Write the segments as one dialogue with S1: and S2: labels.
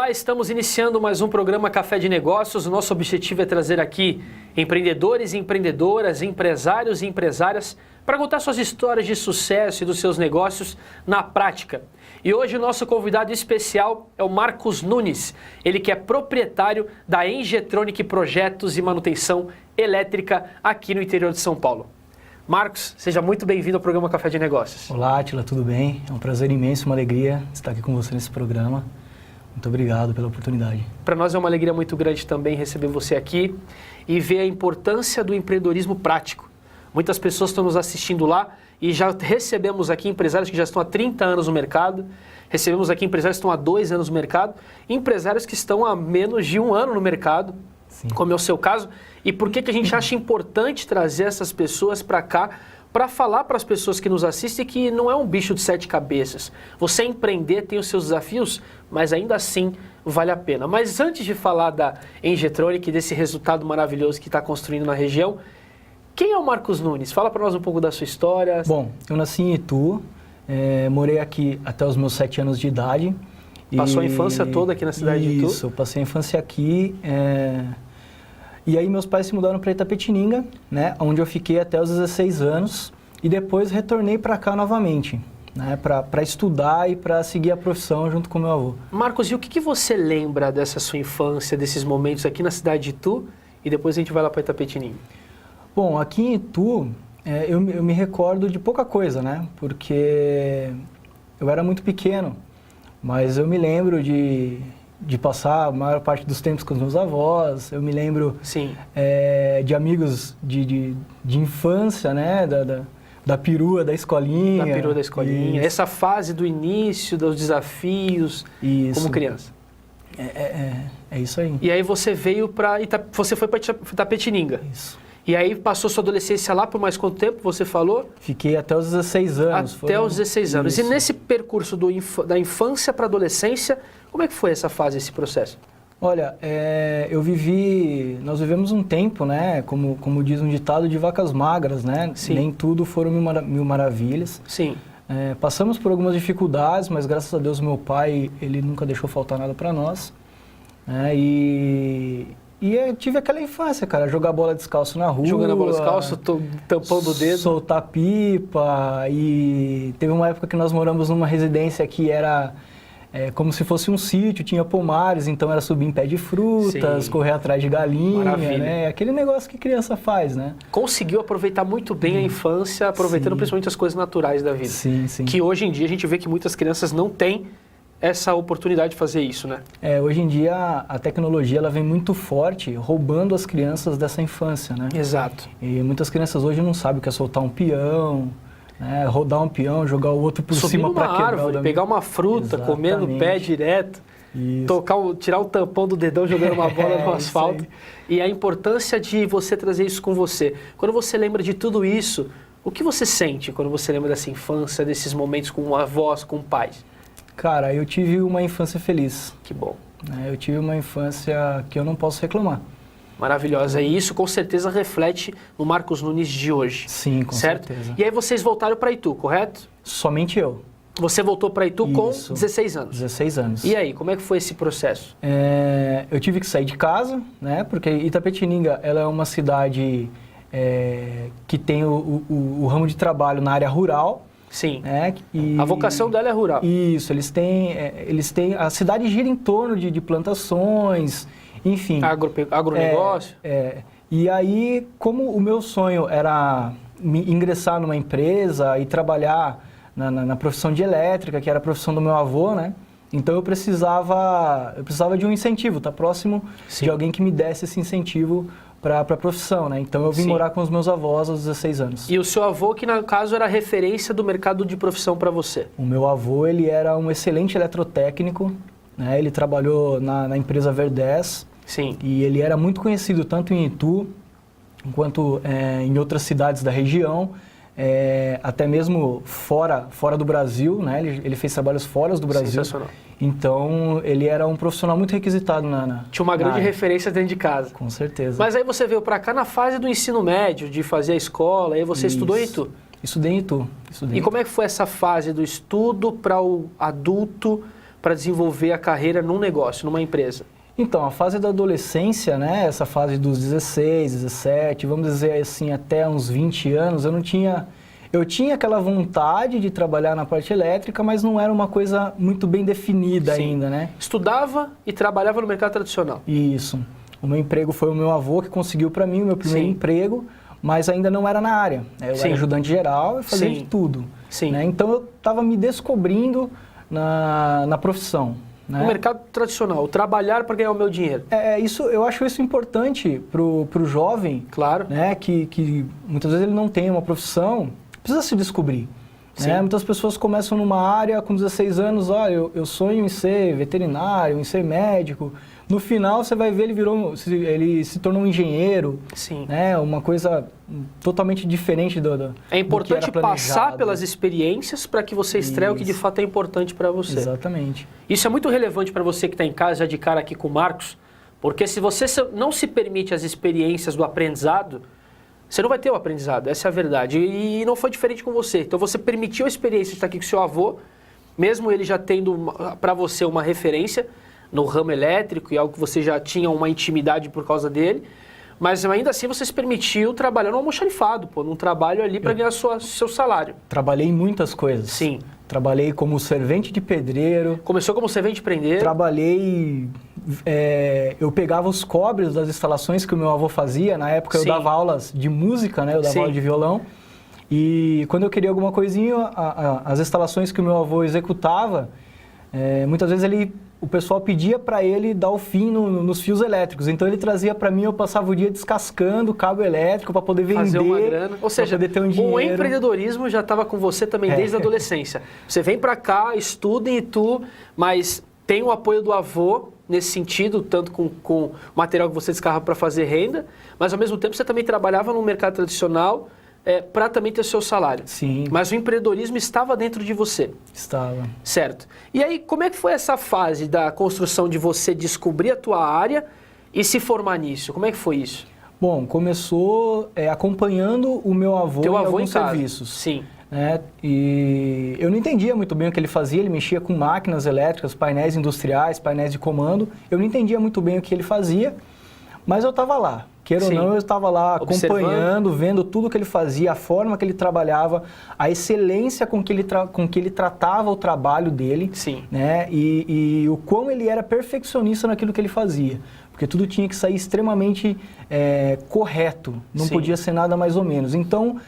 S1: Olá, estamos iniciando mais um programa Café de Negócios. O nosso objetivo é trazer aqui empreendedores e empreendedoras, empresários e empresárias para contar suas histórias de sucesso e dos seus negócios na prática. E hoje o nosso convidado especial é o Marcos Nunes, ele que é proprietário da Engetronic Projetos e Manutenção Elétrica aqui no interior de São Paulo. Marcos, seja muito bem-vindo ao programa Café de Negócios.
S2: Olá, Atila, tudo bem? É um prazer imenso, uma alegria estar aqui com você nesse programa. Muito obrigado pela oportunidade.
S1: Para nós é uma alegria muito grande também receber você aqui e ver a importância do empreendedorismo prático. Muitas pessoas estão nos assistindo lá e já recebemos aqui empresários que já estão há 30 anos no mercado, recebemos aqui empresários que estão há 2 anos no mercado, e empresários que estão há menos de 1 ano no mercado, sim, como é o seu caso. E por que a gente acha importante trazer essas pessoas para cá, para falar para as pessoas que nos assistem que não é um bicho de 7 cabeças. Você empreender tem os seus desafios, mas ainda assim vale a pena. Mas antes de falar da Engetronic, desse resultado maravilhoso que está construindo na região, quem é o Marcos Nunes? Fala para nós um pouco da sua história.
S2: Bom, eu nasci em Itu, morei aqui até os meus 7 anos de idade.
S1: Passou a infância toda aqui na cidade de Itu?
S2: Isso, eu passei a infância aqui. E aí meus pais se mudaram para Itapetininga, né, onde eu fiquei até os 16 anos e depois retornei para cá novamente, né, para estudar e para seguir a profissão junto com meu avô.
S1: Marcos, e o que você lembra dessa sua infância, desses momentos aqui na cidade de Itu e depois a gente vai lá para Itapetininga? Bom,
S2: aqui em Itu eu me recordo de pouca coisa, né, porque eu era muito pequeno, mas eu me lembro de passar a maior parte dos tempos com os meus avós. Eu me lembro de amigos de infância, né? Da perua da escolinha.
S1: Da perua da escolinha. Isso. Essa fase do início, dos desafios, isso, como criança.
S2: É isso aí.
S1: E aí você veio para... Você foi para Itapetininga.
S2: Isso.
S1: E aí passou sua adolescência lá por mais quanto tempo, você falou?
S2: Fiquei até os 16 anos.
S1: Até os 16 anos. Isso. E nesse percurso da infância para a adolescência, como é que foi essa fase, esse processo?
S2: Olha, nós vivemos um tempo, né, como diz um ditado, de vacas magras, né? Sim. Nem tudo foram mil maravilhas.
S1: Sim.
S2: Passamos por algumas dificuldades, mas graças a Deus meu pai, ele nunca deixou faltar nada para nós. E eu tive aquela infância, cara, jogar bola descalço na rua.
S1: Jogando a bola descalço, tampando o dedo.
S2: Soltar pipa. E teve uma época que nós moramos numa residência que era como se fosse um sítio, tinha pomares, então era subir em pé de frutas, sim, correr atrás de galinha. Maravilha. Né? Aquele negócio que criança faz, né?
S1: Conseguiu aproveitar muito bem a infância, aproveitando sim, principalmente as coisas naturais da vida.
S2: Sim, sim.
S1: Que hoje em dia a gente vê que muitas crianças não têm essa oportunidade de fazer isso, né?
S2: Hoje em dia a tecnologia ela vem muito forte, roubando as crianças dessa infância, né?
S1: Exato.
S2: E muitas crianças hoje não sabem o que é soltar um peão, né? Rodar um peão, jogar o outro por cima para quebrar
S1: árvore, pegar uma fruta, comer no pé direto, tirar o tampão do dedão jogando uma bola no asfalto. E a importância de você trazer isso com você. Quando você lembra de tudo isso, o que você sente quando você lembra dessa infância, desses momentos com avós, com pais?
S2: Cara, eu tive uma infância feliz.
S1: Que bom.
S2: Eu tive uma infância que eu não posso reclamar.
S1: Maravilhosa. E isso com certeza reflete no Marcos Nunes de hoje.
S2: Sim, com certeza.
S1: E aí vocês voltaram para Itu, correto?
S2: Somente eu.
S1: Você voltou para Itu com 16 anos?
S2: 16 anos.
S1: E aí, como é que foi esse processo?
S2: Eu tive que sair de casa, né? Porque Itapetininga ela é uma cidade que tem o ramo de trabalho na área rural.
S1: Sim. A vocação dela é rural.
S2: Isso, eles têm a cidade gira em torno de plantações, enfim.
S1: Agronegócio.
S2: E aí, como o meu sonho era ingressar numa empresa e trabalhar na profissão de elétrica, que era a profissão do meu avô, né? Então eu precisava de um incentivo, tá próximo de alguém que me desse esse incentivo para a profissão, né? Então eu vim morar com os meus avós aos 16 anos.
S1: E o seu avô, que no caso era referência do mercado de profissão para você?
S2: O meu avô, ele era um excelente eletrotécnico, né? Ele trabalhou na empresa Verdez.
S1: Sim.
S2: E ele era muito conhecido tanto em Itu, quanto em outras cidades da região, até mesmo fora do Brasil, né? Ele fez trabalhos fora do Brasil.
S1: Sensacional.
S2: Então, ele era um profissional muito requisitado
S1: Tinha uma grande referência dentro de casa.
S2: Com certeza.
S1: Mas aí você veio para cá na fase do ensino médio, de fazer a escola, aí você estudou em Itu?
S2: Estudei em Itu.
S1: E como é que foi essa fase do estudo para o adulto, para desenvolver a carreira num negócio, numa empresa?
S2: Então, a fase da adolescência, né, essa fase dos 16, 17, vamos dizer assim, até uns 20 anos, eu tinha aquela vontade de trabalhar na parte elétrica, mas não era uma coisa muito bem definida ainda, né?
S1: Estudava e trabalhava no mercado tradicional.
S2: Isso. O meu emprego foi o meu avô que conseguiu para mim o meu primeiro emprego, mas ainda não era na área. Eu era ajudante geral e fazia de tudo. Né? Então eu estava me descobrindo na profissão. Né?
S1: No mercado tradicional, trabalhar para ganhar o meu dinheiro.
S2: Isso, eu acho isso importante pro jovem,
S1: claro,
S2: né? que muitas vezes ele não tem uma profissão, precisa se descobrir. Né? Muitas pessoas começam numa área com 16 anos, olha, eu sonho em ser veterinário, em ser médico. No final, você vai ver, ele se tornou um engenheiro, né? Uma coisa totalmente diferente do
S1: É importante passar pelas experiências para que você extraia o que de fato é importante para você.
S2: Exatamente.
S1: Isso é muito relevante para você que está em casa, já de cara aqui com o Marcos, porque se você não se permite as experiências do aprendizado, você não vai ter o aprendizado, essa é a verdade. E não foi diferente com você. Então você permitiu a experiência de estar aqui com seu avô, mesmo ele já tendo para você uma referência no ramo elétrico e algo que você já tinha uma intimidade por causa dele, mas ainda assim você se permitiu trabalhar no almoxarifado, num trabalho ali para ganhar seu salário.
S2: Trabalhei em muitas coisas.
S1: Sim.
S2: Trabalhei como servente de pedreiro.
S1: Começou como servente de pedreiro?
S2: Trabalhei... eu pegava os cobres das instalações que o meu avô fazia. Na época eu dava aulas de música, né? Eu dava aula de violão. E quando eu queria alguma coisinha, as instalações que o meu avô executava, muitas vezes o pessoal pedia para ele dar o fim nos fios elétricos. Então ele trazia para mim, eu passava o dia descascando cabo elétrico para poder vender.
S1: Fazer uma grana. Ou seja,
S2: poder ter um dinheiro.
S1: O empreendedorismo já estava com você também desde a adolescência. Você vem para cá, estuda em Itu, mas tem o apoio do avô nesse sentido, tanto com o material que você descarrega para fazer renda, mas ao mesmo tempo você também trabalhava no mercado tradicional para também ter o seu salário.
S2: Sim.
S1: Mas o empreendedorismo estava dentro de você.
S2: Estava.
S1: Certo. E aí, como é que foi essa fase da construção de você descobrir a tua área e se formar nisso? Como é que foi isso?
S2: Bom, começou acompanhando o meu avô em alguns serviços.
S1: Sim.
S2: Né? E eu não entendia muito bem o que ele fazia, ele mexia com máquinas elétricas, painéis industriais, painéis de comando. Eu não entendia muito bem o que ele fazia, mas eu estava lá. Queira ou não, eu estava lá acompanhando, vendo tudo que ele fazia, a forma que ele trabalhava, a excelência com que ele tratava o trabalho dele.
S1: Sim.
S2: Né? E o quão ele era perfeccionista naquilo que ele fazia. Porque tudo tinha que sair extremamente correto, não podia ser nada mais ou menos. Então,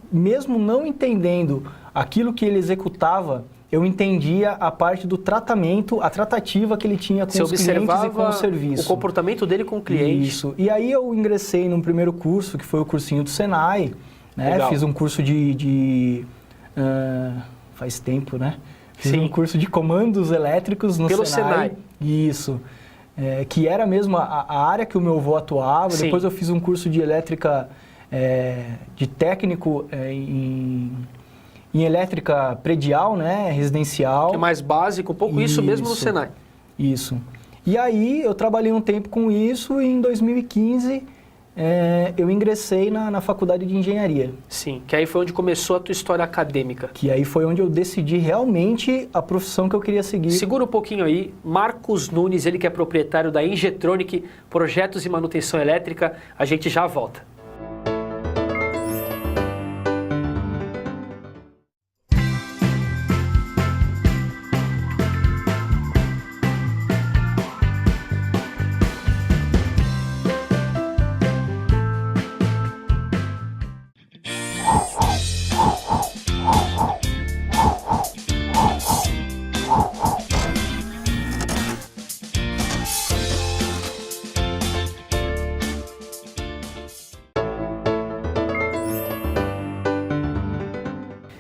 S2: mesmo não entendendo aquilo que ele executava, eu entendia a parte do tratamento, a tratativa que ele tinha com os clientes e com o serviço.
S1: O comportamento dele com o cliente.
S2: Isso. E aí eu ingressei num primeiro curso, que foi o cursinho do Senai. Né?
S1: Legal.
S2: Fiz um curso faz tempo, né? Fiz um curso de comandos elétricos no Senai. Isso. Que era mesmo a área que o meu avô atuava.
S1: Sim.
S2: Depois eu fiz um curso de elétrica, de técnico em elétrica predial, né, residencial.
S1: Que é mais básico, um pouco isso mesmo no Senai.
S2: Isso. E aí eu trabalhei um tempo com isso e em 2015 eu ingressei na faculdade de engenharia.
S1: Sim, que aí foi onde começou a tua história acadêmica.
S2: Que aí foi onde eu decidi realmente a profissão que eu queria seguir.
S1: Segura um pouquinho aí, Marcos Nunes, ele que é proprietário da Engetronic, projetos e manutenção elétrica, a gente já volta.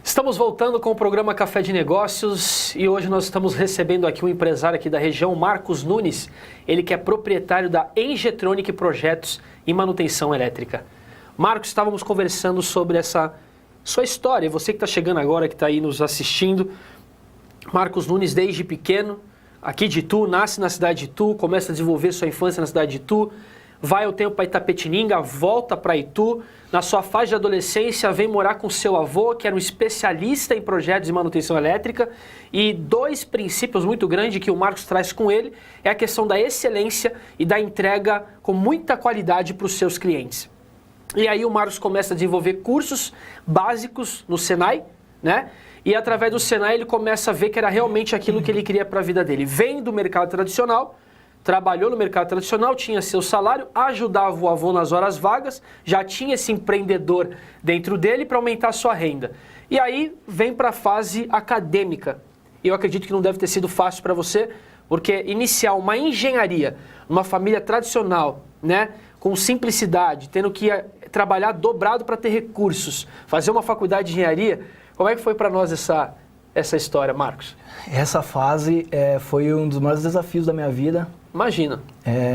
S1: Estamos voltando com o programa Café de Negócios e hoje nós estamos recebendo aqui um empresário aqui da região, Marcos Nunes, ele que é proprietário da Engetronic Projetos e Manutenção Elétrica. Marcos, estávamos conversando sobre essa sua história, você que está chegando agora, que está aí nos assistindo. Marcos Nunes, desde pequeno, aqui de Itu, nasce na cidade de Itu, começa a desenvolver sua infância na cidade de Itu, vai ao tempo para Itapetininga, volta para Itu, na sua fase de adolescência vem morar com seu avô, que era um especialista em projetos de manutenção elétrica, e 2 princípios muito grandes que o Marcos traz com ele é a questão da excelência e da entrega com muita qualidade para os seus clientes. E aí o Marcos começa a desenvolver cursos básicos no Senai, né? E através do Senai ele começa a ver que era realmente aquilo que ele queria para a vida dele. Vem do mercado tradicional, trabalhou no mercado tradicional, tinha seu salário, ajudava o avô nas horas vagas, já tinha esse empreendedor dentro dele para aumentar a sua renda. E aí vem para a fase acadêmica. Eu acredito que não deve ter sido fácil para você, porque iniciar uma engenharia numa família tradicional, né, com simplicidade, tendo que trabalhar dobrado para ter recursos, fazer uma faculdade de engenharia, como é que foi para nós essa história, Marcos?
S2: Essa fase foi um dos maiores desafios da minha vida.
S1: Imagina.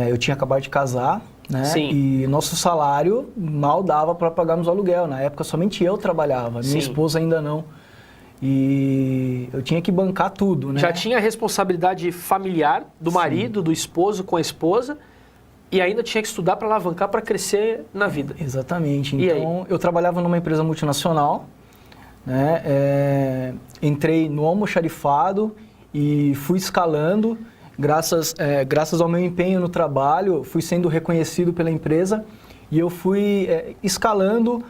S2: Eu tinha acabado de casar, né?
S1: Sim.
S2: E nosso salário mal dava para pagarmos o aluguel. Na época somente eu trabalhava, minha esposa ainda não. E eu tinha que bancar tudo, né?
S1: Já tinha a responsabilidade familiar do marido, do esposo com a esposa, e ainda tinha que estudar para alavancar, para crescer na vida.
S2: Exatamente.
S1: E
S2: então, eu trabalhava numa empresa multinacional, né? Entrei no almoxarifado e fui escalando. Graças ao meu empenho no trabalho, fui sendo reconhecido pela empresa e eu fui escalando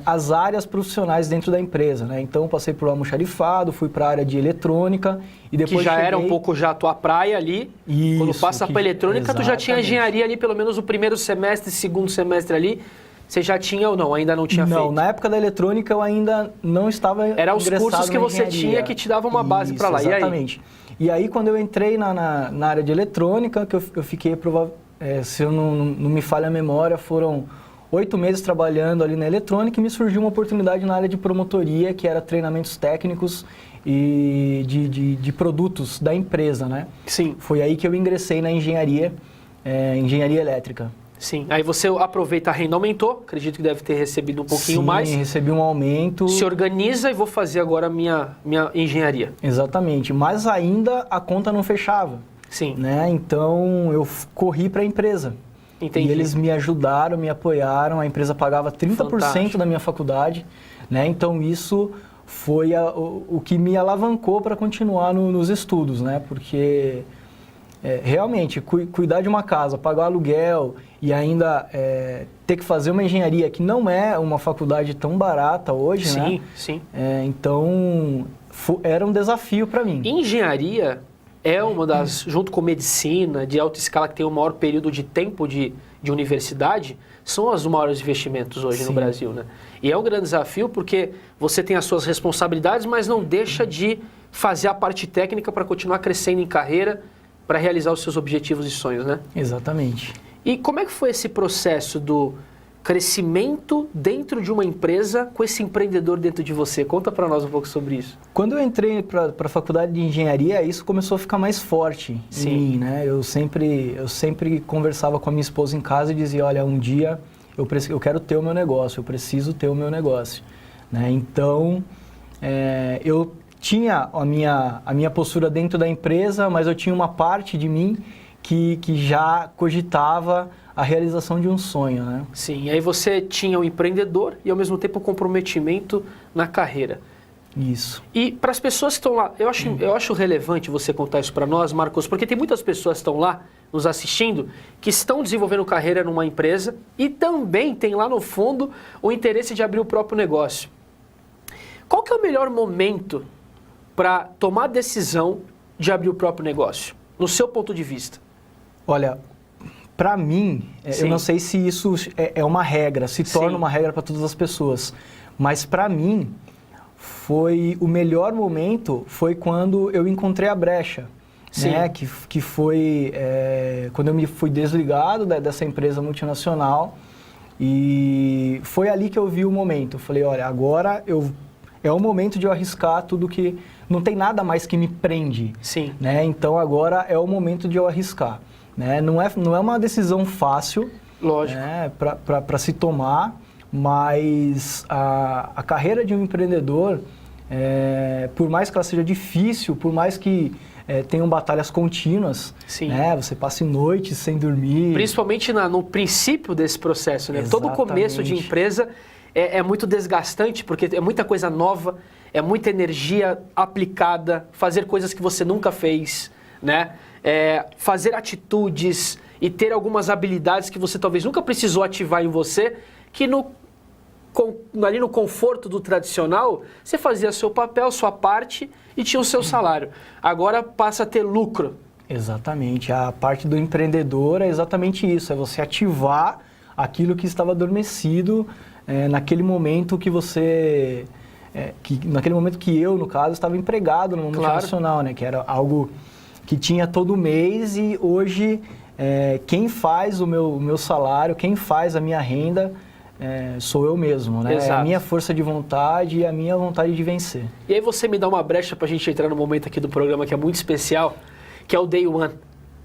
S2: as áreas profissionais dentro da empresa, né? Então, passei por almoxarifado, fui para a área de eletrônica e depois
S1: que já era um pouco já a tua praia ali.
S2: Isso,
S1: quando passa para eletrônica, tu já tinha engenharia ali, pelo menos o primeiro semestre, segundo semestre ali. Você já tinha ou não? Ainda não tinha feito?
S2: Não, na época da eletrônica eu ainda não estava
S1: Era os cursos que você tinha que te davam uma base para lá.
S2: Exatamente. E aí, quando eu entrei na área de eletrônica, que eu fiquei, se eu não me falha a memória, foram 8 meses trabalhando ali na eletrônica e me surgiu uma oportunidade na área de promotoria, que era treinamentos técnicos e de produtos da empresa, né?
S1: Sim.
S2: Foi aí que eu ingressei na engenharia elétrica.
S1: Sim, aí você aproveita, a renda aumentou, acredito que deve ter recebido um pouquinho mais.
S2: Sim, recebi um aumento.
S1: Se organiza e vou fazer agora a minha engenharia.
S2: Exatamente, mas ainda a conta não fechava.
S1: Sim.
S2: Né? Então eu corri para a empresa.
S1: Entendi.
S2: E eles me ajudaram, me apoiaram, a empresa pagava 30%
S1: Fantástico.
S2: da minha faculdade. Né? Então isso foi o que me alavancou para continuar nos estudos, né? Porque realmente cuidar de uma casa, pagar o aluguel e ainda ter que fazer uma engenharia que não é uma faculdade tão barata hoje,
S1: sim,
S2: né?
S1: Sim.
S2: Então era um desafio para mim.
S1: Engenharia é uma das, junto com medicina, de alta escala, que tem o maior período de tempo de universidade, são os maiores investimentos hoje no Brasil, né? E é um grande desafio porque você tem as suas responsabilidades, mas não deixa de fazer a parte técnica para continuar crescendo em carreira, para realizar os seus objetivos e sonhos, né?
S2: Exatamente.
S1: E como é que foi esse processo do crescimento dentro de uma empresa com esse empreendedor dentro de você? Conta para nós um pouco sobre isso.
S2: Quando eu entrei para a faculdade de engenharia, isso começou a ficar mais forte em mim, né? Eu sempre conversava com a minha esposa em casa e dizia, olha, um dia eu quero ter o meu negócio, eu preciso ter o meu negócio, né? Então, eu tinha a minha postura dentro da empresa, mas eu tinha uma parte de mim que já cogitava a realização de um sonho, né?
S1: Sim, aí você tinha o empreendedor e ao mesmo tempo o comprometimento na carreira.
S2: Isso.
S1: E para as pessoas que estão lá, eu acho relevante você contar isso para nós, Marcos, porque tem muitas pessoas que estão lá nos assistindo que estão desenvolvendo carreira numa empresa e também tem lá no fundo o interesse de abrir o próprio negócio. Qual que é o melhor momento para tomar a decisão de abrir o próprio negócio, no seu ponto de vista?
S2: Olha, para mim, eu não sei se isso é uma regra, se torna uma regra para todas as pessoas, mas para mim, o melhor momento foi quando eu encontrei a brecha, né? Que foi quando eu me fui desligado dessa empresa multinacional e foi ali que eu vi o momento. Eu falei, olha, agora é o momento de eu arriscar tudo que... Não tem nada mais que me prende.
S1: Sim.
S2: Né? Então agora é o momento de eu arriscar. Né? Não é uma decisão fácil,
S1: lógico,
S2: né? Para se tomar, mas a carreira de um empreendedor por mais que ela seja difícil, por mais que tenham batalhas contínuas,
S1: Sim.
S2: né? Você passe noites sem dormir.
S1: Principalmente no princípio desse processo, né? Todo começo de empresa é muito desgastante, porque é muita coisa nova, é muita energia aplicada, fazer coisas que você nunca fez, né? Fazer atitudes e ter algumas habilidades que você talvez nunca precisou ativar em você, que ali no conforto do tradicional, você fazia seu papel, sua parte e tinha o seu salário. Agora passa a ter lucro.
S2: Exatamente. A parte do empreendedor é exatamente isso, é você ativar aquilo que estava adormecido naquele momento que você... naquele momento que eu, no caso, estava empregado no mundo tradicional, né? Que era algo que tinha todo mês e hoje quem faz o meu salário, quem faz a minha renda sou eu mesmo, né?
S1: Exato.
S2: É a minha força de vontade e a minha vontade de vencer.
S1: E aí você me dá uma brecha para a gente entrar no momento aqui do programa que é muito especial, que é o Day One,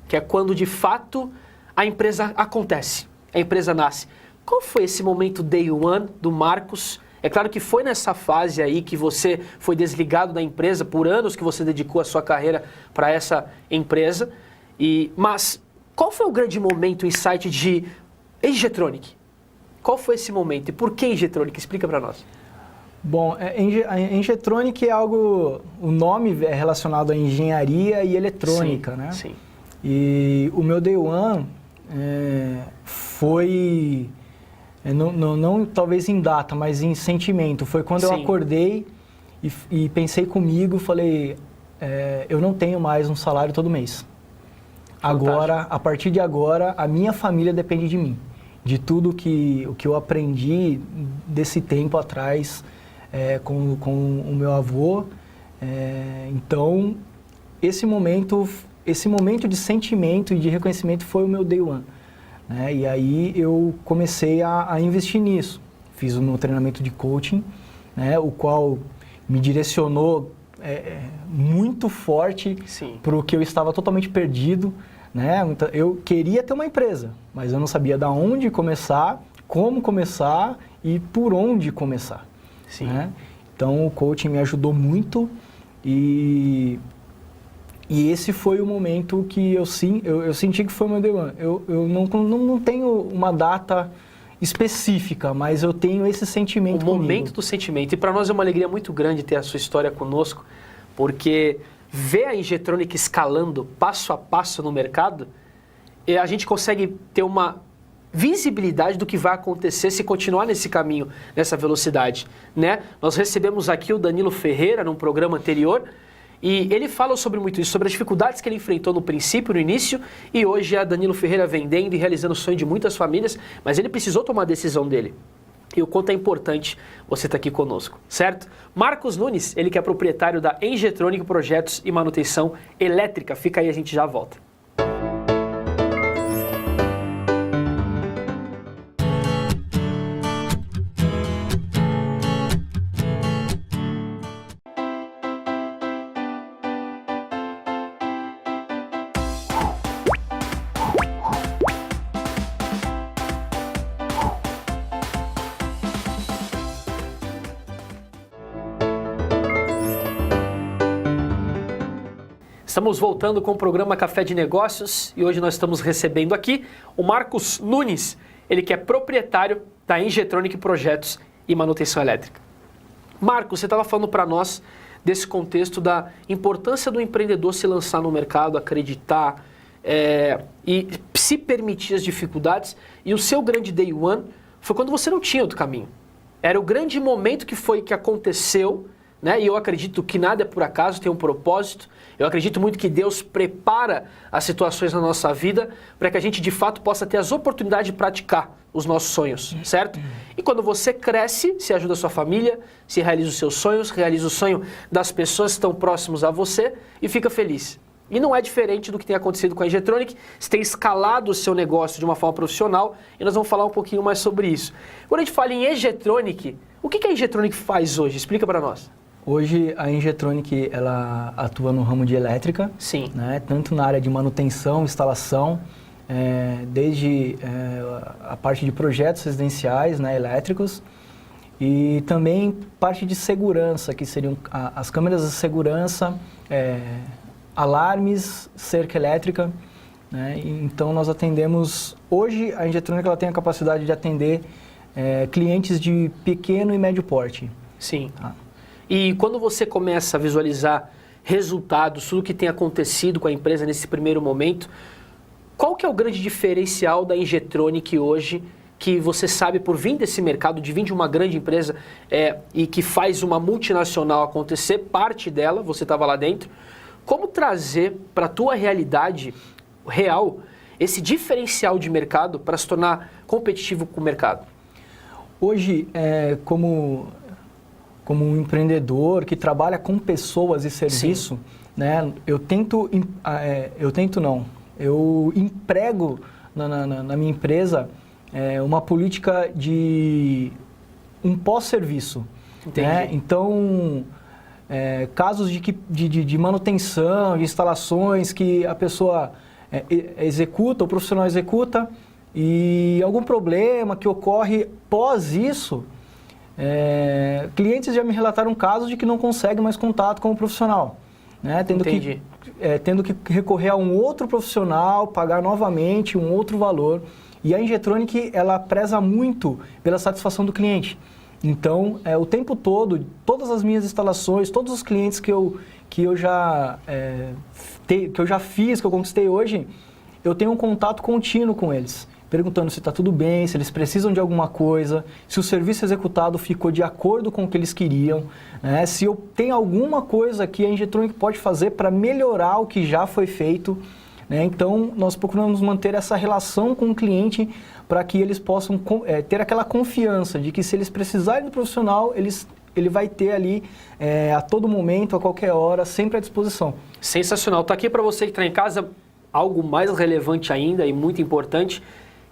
S1: que é quando de fato a empresa acontece, a empresa nasce. Qual foi esse momento Day One do Marcos? É claro que foi nessa fase aí que você foi desligado da empresa, por anos que você dedicou a sua carreira para essa empresa. Mas qual foi o grande momento, o insight de Engetronic? Qual foi esse momento e por que Engetronic? Explica para nós.
S2: Bom, a Engetronic é algo... O nome é relacionado à engenharia e eletrônica,
S1: sim,
S2: né?
S1: Sim.
S2: E o meu Day One foi... Não talvez em data, mas em sentimento. Foi quando eu acordei e pensei comigo, falei, eu não tenho mais um salário todo mês.
S1: Fantástico. Agora,
S2: a partir de agora, a minha família depende de mim. De tudo o que eu aprendi desse tempo atrás com o meu avô. Então, esse momento de sentimento e de reconhecimento foi o meu Day One. Né? E aí eu comecei a investir nisso. Fiz o meu treinamento de coaching, né? O qual me direcionou muito forte para o que eu estava totalmente perdido. Né? Eu queria ter uma empresa, mas eu não sabia de onde começar, como começar e por onde começar.
S1: Sim.
S2: Né? Então o coaching me ajudou muito e esse foi o momento que eu senti que foi o meu Day One. Eu não tenho uma data específica, mas eu tenho esse sentimento comigo.
S1: O momento do sentimento. E para nós é uma alegria muito grande ter a sua história conosco, porque ver a Engetronic escalando passo a passo no mercado, a gente consegue ter uma visibilidade do que vai acontecer se continuar nesse caminho, nessa velocidade. Né? Nós recebemos aqui o Danilo Ferreira num programa anterior, e ele fala sobre muito isso, sobre as dificuldades que ele enfrentou no princípio, no início, e hoje é Danilo Ferreira vendendo e realizando o sonho de muitas famílias, mas ele precisou tomar a decisão dele. E o quanto é importante você estar aqui conosco, certo? Marcos Nunes, ele que é proprietário da Engetronic Projetos e Manutenção Elétrica. Fica aí, a gente já volta. Estamos voltando com o programa Café de Negócios e hoje nós estamos recebendo aqui o Marcos Nunes, ele que é proprietário da Engetronic Projetos e Manutenção Elétrica. Marcos, você estava falando para nós desse contexto da importância do empreendedor se lançar no mercado, acreditar e se permitir as dificuldades, e o seu grande Day One foi quando você não tinha outro caminho. Era o grande momento que aconteceu, né? E eu acredito que nada é por acaso, tem um propósito. Eu acredito muito que Deus prepara as situações na nossa vida para que a gente de fato possa ter as oportunidades de praticar os nossos sonhos, certo? E quando você cresce, você ajuda a sua família, se realiza os seus sonhos, realiza o sonho das pessoas que estão próximos a você e fica feliz. E não é diferente do que tem acontecido com a Engetronic. Você tem escalado o seu negócio de uma forma profissional e nós vamos falar um pouquinho mais sobre isso. Quando a gente fala em Engetronic, o que a Engetronic faz hoje? Explica para nós.
S2: Hoje a Engetronic ela atua no ramo de elétrica,
S1: sim,
S2: né? Tanto na área de manutenção, instalação, desde a parte de projetos residenciais, né, elétricos, e também parte de segurança, que seriam as câmeras de segurança, alarmes, cerca elétrica, né? Então nós atendemos, hoje a Injetronic ela tem a capacidade de atender clientes de pequeno e médio porte.
S1: Sim. E quando você começa a visualizar resultados, tudo que tem acontecido com a empresa nesse primeiro momento, qual que é o grande diferencial da Injetronic hoje, que você sabe por vir desse mercado, de vir de uma grande empresa e que faz uma multinacional acontecer, parte dela, você estava lá dentro, como trazer para a tua realidade real esse diferencial de mercado para se tornar competitivo com o mercado?
S2: Hoje, como um empreendedor que trabalha com pessoas e serviço, né, eu emprego na minha empresa uma política de um pós-serviço. Né? Então, casos de manutenção, de instalações que a pessoa executa, o profissional executa, e algum problema que ocorre pós isso, clientes já me relataram casos de que não conseguem mais contato com o profissional, né? Tendo que recorrer a um outro profissional, pagar novamente um outro valor. E a Injetronic, ela preza muito pela satisfação do cliente. Então, o tempo todo, todas as minhas instalações, todos os clientes que eu já fiz, que eu conquistei hoje, eu tenho um contato contínuo com eles, perguntando se está tudo bem, se eles precisam de alguma coisa, se o serviço executado ficou de acordo com o que eles queriam, né? Se eu tenho alguma coisa que a Injetronic pode fazer para melhorar o que já foi feito, né? Então, nós procuramos manter essa relação com o cliente para que eles possam ter aquela confiança de que se eles precisarem do profissional, ele vai ter ali a todo momento, a qualquer hora, sempre à disposição.
S1: Sensacional. Está aqui para você que está em casa algo mais relevante ainda e muito importante,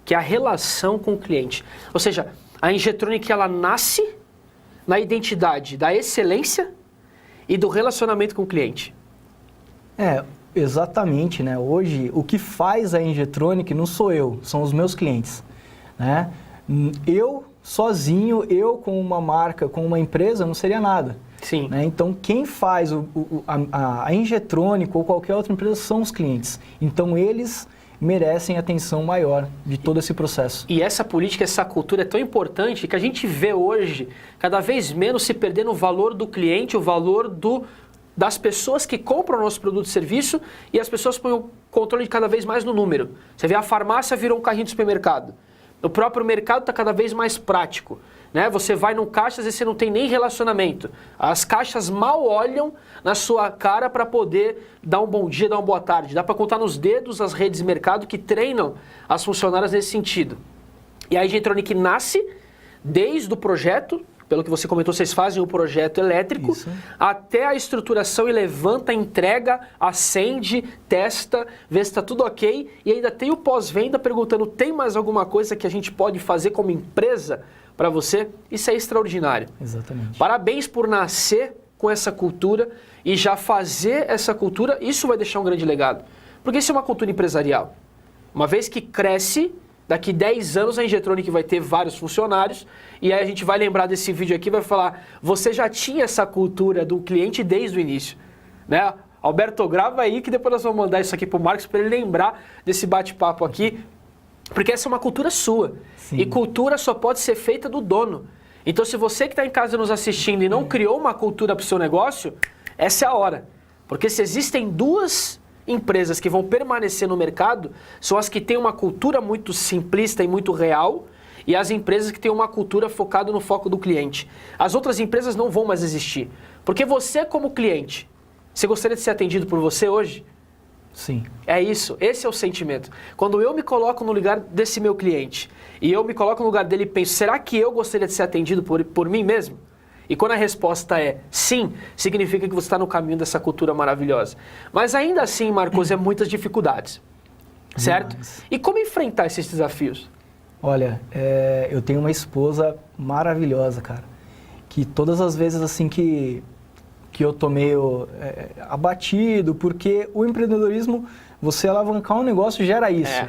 S1: que é a relação com o cliente. Ou seja, a Injetronic ela nasce na identidade da excelência e do relacionamento com o cliente.
S2: Exatamente, né? Hoje, o que faz a Injetronic não sou eu, são os meus clientes, né? Eu, sozinho, com uma marca, com uma empresa, não seria nada.
S1: Sim.
S2: Né? Então, quem faz a Injetronic ou qualquer outra empresa são os clientes. Então, eles merecem atenção maior de todo esse processo.
S1: E essa política, essa cultura é tão importante que a gente vê hoje, cada vez menos se perdendo o valor do cliente, o valor das pessoas que compram o nosso produto e serviço, e as pessoas põem o controle de cada vez mais no número. Você vê, a farmácia virou um carrinho de supermercado. O próprio mercado está cada vez mais prático. Né? Você vai num caixa, às vezes você não tem nem relacionamento. As caixas mal olham na sua cara para poder dar um bom dia, dar uma boa tarde. Dá para contar nos dedos as redes de mercado que treinam as funcionárias nesse sentido. E a Injetronic nasce desde o projeto, pelo que você comentou, vocês fazem o projeto elétrico, isso, até a estruturação e levanta, entrega, acende, testa, vê se está tudo ok, e ainda tem o pós-venda perguntando, tem mais alguma coisa que a gente pode fazer como empresa para você? Isso é extraordinário.
S2: Exatamente.
S1: Parabéns por nascer com essa cultura e já fazer essa cultura, isso vai deixar um grande legado. Porque isso é uma cultura empresarial. Uma vez que cresce, daqui 10 anos a Injetronic vai ter vários funcionários e aí a gente vai lembrar desse vídeo aqui e vai falar, você já tinha essa cultura do cliente desde o início. Né? Alberto, grava aí que depois nós vamos mandar isso aqui para o Marcos para ele lembrar desse bate-papo aqui, porque essa é uma cultura sua. Sim. E cultura só pode ser feita do dono. Então se você que está em casa nos assistindo e não criou uma cultura para o seu negócio, essa é a hora. Porque se existem duas empresas que vão permanecer no mercado, são as que têm uma cultura muito simplista e muito real, e as empresas que têm uma cultura focada no foco do cliente. As outras empresas não vão mais existir. Porque você, como cliente, você gostaria de ser atendido por você hoje?
S2: Sim.
S1: É isso, esse é o sentimento. Quando eu me coloco no lugar desse meu cliente, e eu me coloco no lugar dele e penso, será que eu gostaria de ser atendido por mim mesmo? E quando a resposta é sim, significa que você está no caminho dessa cultura maravilhosa. Mas ainda assim, Marcos, é muitas dificuldades, certo?
S2: Demais.
S1: E como enfrentar esses desafios?
S2: Olha, eu tenho uma esposa maravilhosa, cara, que todas as vezes assim que eu tô meio abatido, porque o empreendedorismo, você alavancar um negócio gera isso.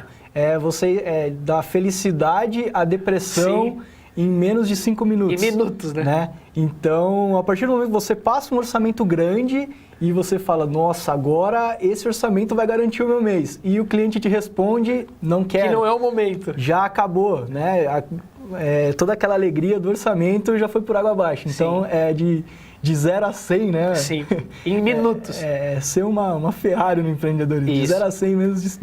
S2: Você da felicidade à depressão. Sim. em menos de 5 minutos.
S1: Em minutos, né?
S2: Então, a partir do momento que você passa um orçamento grande e você fala, nossa, agora esse orçamento vai garantir o meu mês. E o cliente te responde, não quero.
S1: Que não é o momento.
S2: Já acabou, né? Toda aquela alegria do orçamento já foi por água abaixo. Então, de 0 a 100, né?
S1: Sim, em minutos.
S2: Ser uma Ferrari no empreendedorismo.
S1: Isso.
S2: De 0 a 100 menos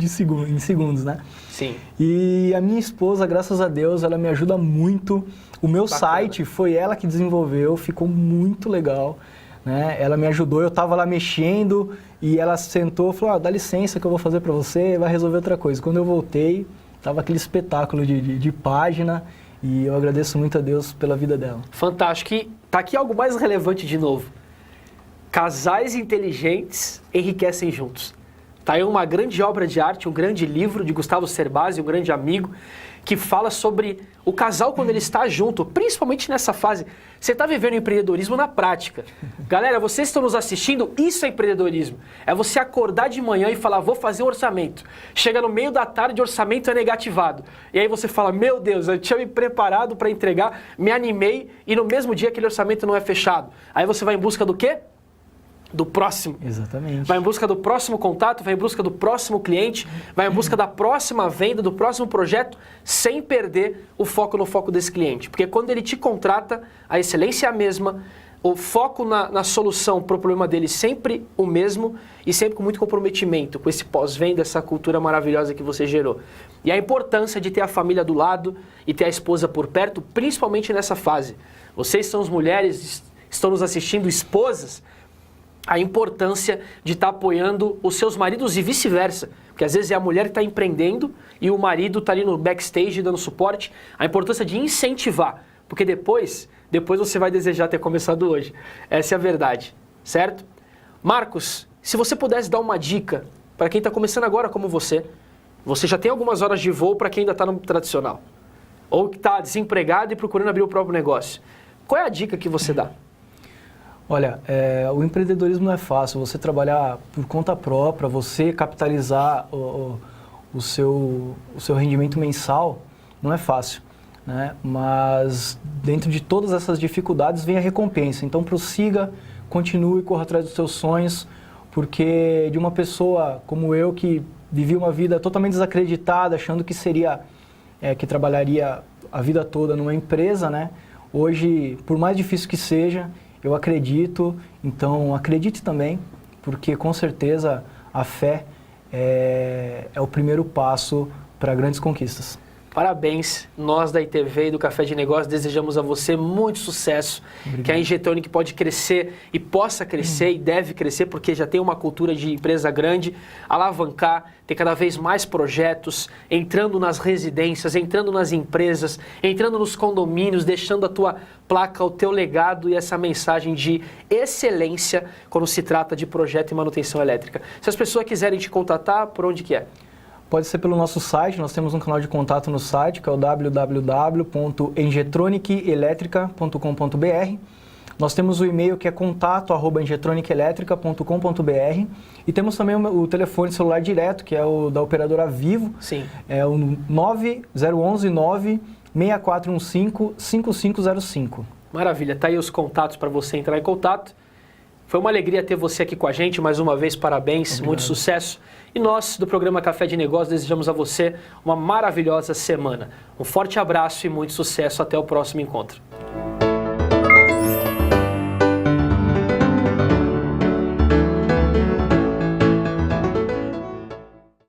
S2: em segundos, né?
S1: Sim.
S2: E a minha esposa, graças a Deus, ela me ajuda muito. O meu site foi ela que desenvolveu, ficou muito legal. Né? Ela me ajudou, eu estava lá mexendo e ela sentou e falou, dá licença que eu vou fazer para você, vai resolver outra coisa. Quando eu voltei, estava aquele espetáculo de página e eu agradeço muito a Deus pela vida dela.
S1: Fantástico. E tá aqui algo mais relevante de novo. Casais inteligentes enriquecem juntos. Tá aí uma grande obra de arte, um grande livro de Gustavo Cerbasi, um grande amigo, que fala sobre o casal quando ele está junto, principalmente nessa fase. Você está vivendo empreendedorismo na prática. Galera, vocês estão nos assistindo, isso é empreendedorismo. É você acordar de manhã e falar, vou fazer um orçamento. Chega no meio da tarde, o orçamento é negativado. E aí você fala, meu Deus, eu tinha me preparado para entregar, me animei e no mesmo dia aquele orçamento não é fechado. Aí você vai em busca do quê? Do próximo.
S2: Exatamente.
S1: Vai em busca do próximo contato, vai em busca do próximo cliente, vai em busca da próxima venda, do próximo projeto, sem perder o foco no foco desse cliente. Porque quando ele te contrata, a excelência é a mesma, o foco na solução para o problema dele sempre o mesmo e sempre com muito comprometimento com esse pós-venda, essa cultura maravilhosa que você gerou. E a importância de ter a família do lado e ter a esposa por perto, principalmente nessa fase. Vocês são as mulheres, estão nos assistindo, esposas, a importância de estar apoiando os seus maridos e vice-versa. Porque às vezes é a mulher que está empreendendo e o marido está ali no backstage dando suporte. A importância de incentivar, porque depois você vai desejar ter começado hoje. Essa é a verdade, certo? Marcos, se você pudesse dar uma dica para quem está começando agora como você já tem algumas horas de voo para quem ainda está no tradicional, ou que está desempregado e procurando abrir o próprio negócio. Qual é a dica que você dá?
S2: Olha, o empreendedorismo não é fácil. Você trabalhar por conta própria, você capitalizar o seu rendimento mensal, não é fácil, né? Mas dentro de todas essas dificuldades vem a recompensa. Então prossiga, continue, corra atrás dos seus sonhos, porque de uma pessoa como eu que vivi uma vida totalmente desacreditada, achando que que trabalharia a vida toda numa empresa, né? Hoje, por mais difícil que seja, eu acredito, então acredite também, porque com certeza a fé é o primeiro passo para grandes conquistas.
S1: Parabéns, nós da ITV e do Café de Negócios desejamos a você muito sucesso,
S2: Obrigado.
S1: Que a Injetronic pode crescer e possa crescer e deve crescer, porque já tem uma cultura de empresa grande, alavancar, ter cada vez mais projetos, entrando nas residências, entrando nas empresas, entrando nos condomínios, deixando a tua placa, o teu legado e essa mensagem de excelência quando se trata de projeto e manutenção elétrica. Se as pessoas quiserem te contatar, por onde que é?
S2: Pode ser pelo nosso site, nós temos um canal de contato no site, que é o www.engetronicelétrica.com.br. Nós temos o e-mail que é contato@engetronicelétrica.com.br e temos também o telefone celular direto, que é o da operadora Vivo.
S1: Sim.
S2: É o 011 96415 5505.
S1: Maravilha, tá aí os contatos para você entrar em contato. Foi uma alegria ter você aqui com a gente, mais uma vez, parabéns,
S2: Obrigado.
S1: Muito sucesso. E nós, do programa Café de Negócios, desejamos a você uma maravilhosa semana. Um forte abraço e muito sucesso, até o próximo encontro.